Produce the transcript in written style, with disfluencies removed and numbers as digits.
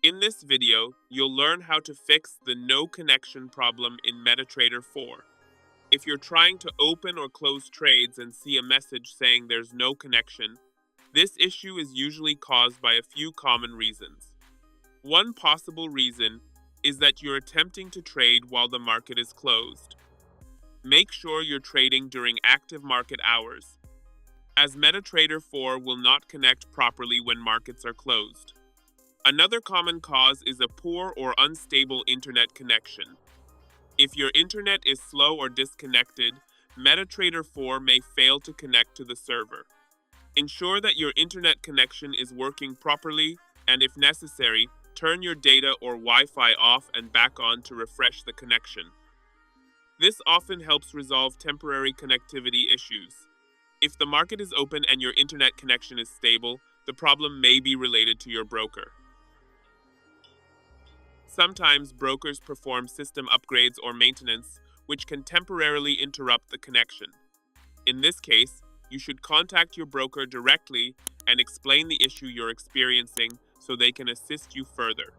In this video, you'll learn how to fix the no connection problem in MetaTrader 4. If you're trying to open or close trades and see a message saying there's no connection, this issue is usually caused by a few common reasons. One possible reason is that you're attempting to trade while the market is closed. Make sure you're trading during active market hours, as MetaTrader 4 will not connect properly when markets are closed. Another common cause is a poor or unstable internet connection. If your internet is slow or disconnected, MetaTrader 4 may fail to connect to the server. Ensure that your internet connection is working properly, and if necessary, turn your data or Wi-Fi off and back on to refresh the connection. This often helps resolve temporary connectivity issues. If the market is open and your internet connection is stable, the problem may be related to your broker. Sometimes brokers perform system upgrades or maintenance, which can temporarily interrupt the connection. In this case, you should contact your broker directly and explain the issue you're experiencing so they can assist you further.